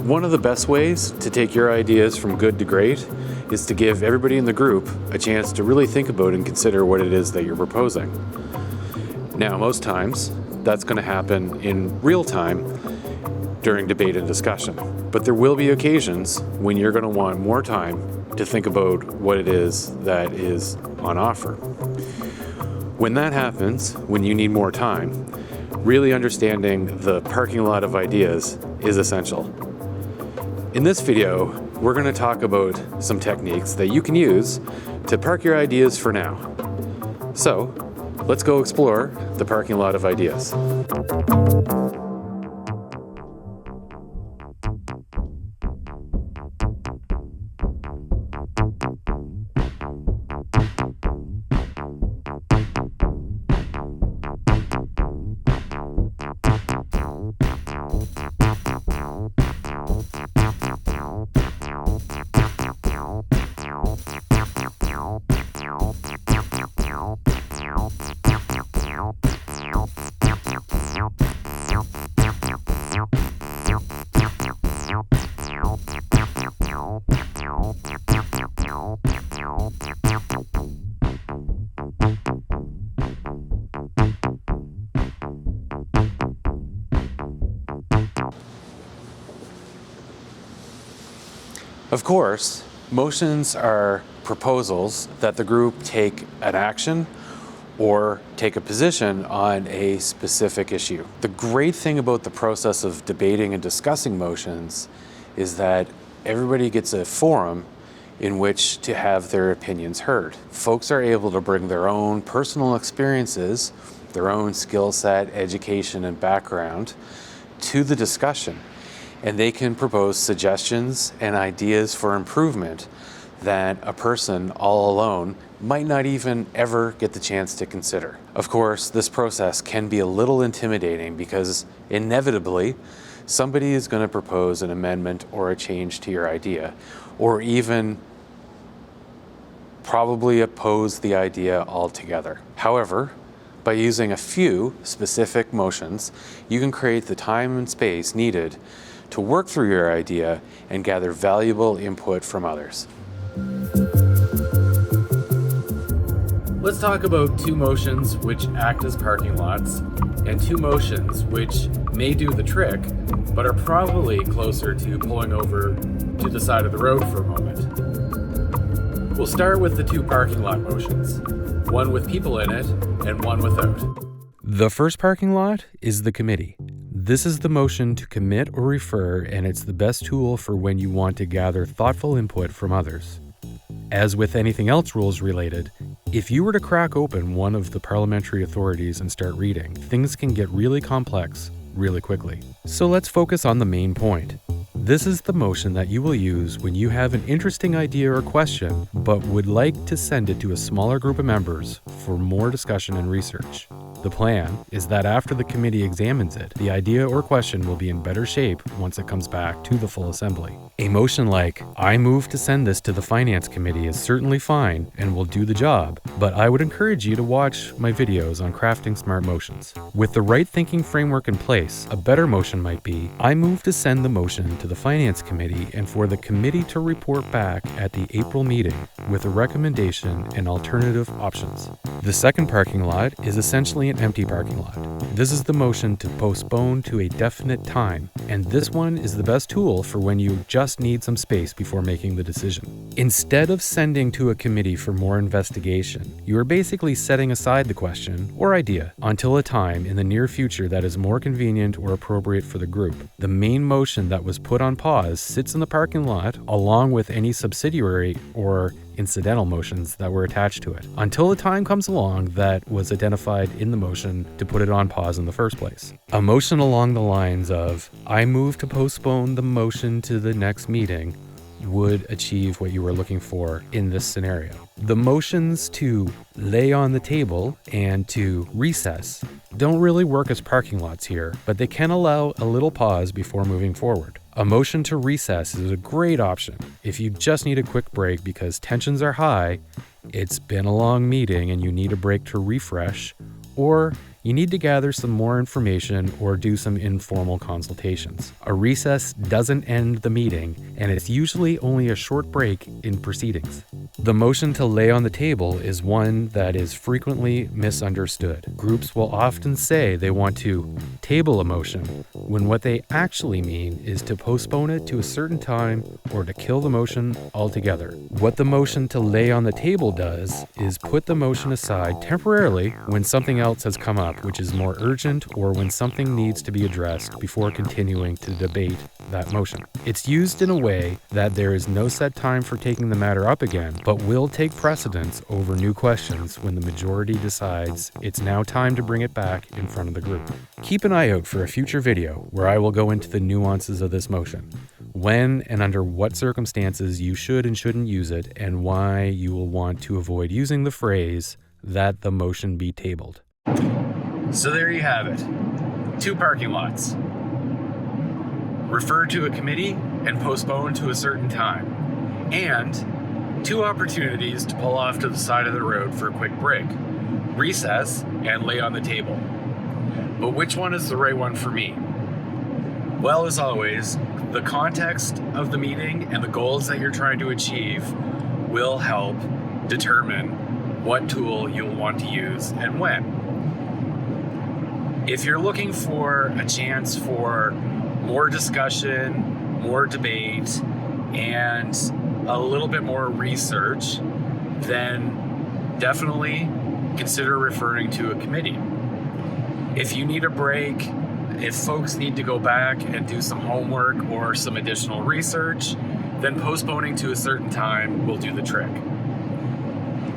One of the best ways to take your ideas from good to great is to give everybody in the group a chance to really think about and consider what it is that you're proposing. Now, most times, that's going to happen in real time during debate and discussion. But there will be occasions when you're going to want more time to think about what it is that is on offer. When that happens, when you need more time, really understanding the parking lot of ideas is essential. In this video, we're going to talk about some techniques that you can use to park your ideas for now. So, let's go explore the parking lot of ideas. Of course, motions are proposals that the group take an action or take a position on a specific issue. The great thing about the process of debating and discussing motions is that everybody gets a forum in which to have their opinions heard. Folks are able to bring their own personal experiences, their own skill set, education, and background to the discussion. And they can propose suggestions and ideas for improvement that a person all alone might not even ever get the chance to consider. Of course, this process can be a little intimidating because inevitably somebody is going to propose an amendment or a change to your idea, or even probably oppose the idea altogether. However, by using a few specific motions, you can create the time and space needed to work through your idea and gather valuable input from others. Let's talk about two motions which act as parking lots and two motions which may do the trick but are probably closer to pulling over to the side of the road for a moment. We'll start with the two parking lot motions, one with people in it and one without. The first parking lot is the committee. This is the motion to commit or refer, and it's the best tool for when you want to gather thoughtful input from others. As with anything else rules related, if you were to crack open one of the parliamentary authorities and start reading, things can get really complex really quickly. So let's focus on the main point. This is the motion that you will use when you have an interesting idea or question, but would like to send it to a smaller group of members for more discussion and research. The plan is that after the committee examines it, the idea or question will be in better shape once it comes back to the full assembly. A motion like, "I move to send this to the Finance Committee" is certainly fine and will do the job, but I would encourage you to watch my videos on crafting smart motions. With the right thinking framework in place, a better motion might be, "I move to send the motion to the Finance Committee and for the committee to report back at the April meeting with a recommendation and alternative options." The second parking lot is essentially an empty parking lot. This is the motion to postpone to a definite time, and this one is the best tool for when you just need some space before making the decision. Instead of sending to a committee for more investigation, you are basically setting aside the question or idea until a time in the near future that is more convenient or appropriate for the group. The main motion that was put on pause sits in the parking lot along with any subsidiary or incidental motions that were attached to it, until the time comes along that was identified in the motion to put it on pause in the first place. A motion along the lines of, I move to postpone the motion to the next meeting, would achieve what you were looking for in this scenario. The motions to lay on the table and to recess don't really work as parking lots here, but they can allow a little pause before moving forward. A motion to recess is a great option if you just need a quick break because tensions are high, it's been a long meeting and you need a break to refresh, or you need to gather some more information or do some informal consultations. A recess doesn't end the meeting, and it's usually only a short break in proceedings. The motion to lay on the table is one that is frequently misunderstood. Groups will often say they want to table a motion when what they actually mean is to postpone it to a certain time or to kill the motion altogether. What the motion to lay on the table does is put the motion aside temporarily when something else has come up which is more urgent or when something needs to be addressed before continuing to debate that motion. It's used in a way that there is no set time for taking the matter up again, but will take precedence over new questions when the majority decides it's now time to bring it back in front of the group. Keep an eye out for a future video where I will go into the nuances of this motion, when and under what circumstances you should and shouldn't use it, and why you will want to avoid using the phrase that the motion be tabled. So there you have it. 2 parking lots. Refer to a committee and postpone to a certain time. And 2 opportunities to pull off to the side of the road for a quick break. Recess and lay on the table. But which one is the right one for me? Well, as always, the context of the meeting and the goals that you're trying to achieve will help determine what tool you'll want to use and when. If you're looking for a chance for more discussion, more debate, and a little bit more research, then definitely consider referring to a committee. If you need a break, if folks need to go back and do some homework or some additional research, then postponing to a certain time will do the trick.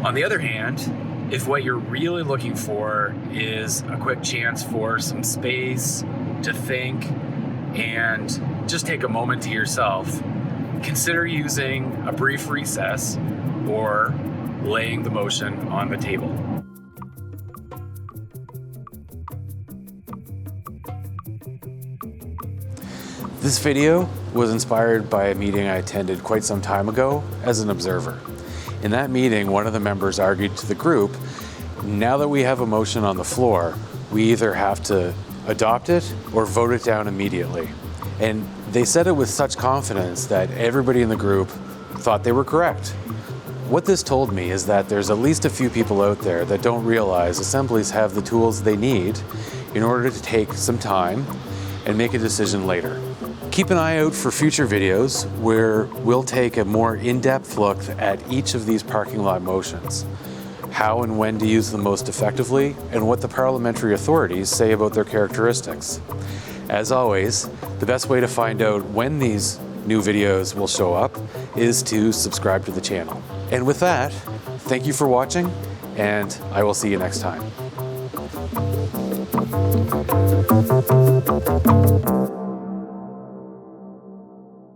On the other hand, if what you're really looking for is a quick chance for some space to think and just take a moment to yourself, consider using a brief recess or laying the motion on the table. This video was inspired by a meeting I attended quite some time ago as an observer. In that meeting, one of the members argued to the group, now that we have a motion on the floor, we either have to adopt it or vote it down immediately. And they said it with such confidence that everybody in the group thought they were correct. What this told me is that there's at least a few people out there that don't realize assemblies have the tools they need in order to take some time and make a decision later. Keep an eye out for future videos where we'll take a more in-depth look at each of these parking lot motions, how and when to use them most effectively, and what the parliamentary authorities say about their characteristics. As always, the best way to find out when these new videos will show up is to subscribe to the channel. And with that, thank you for watching, and I will see you next time.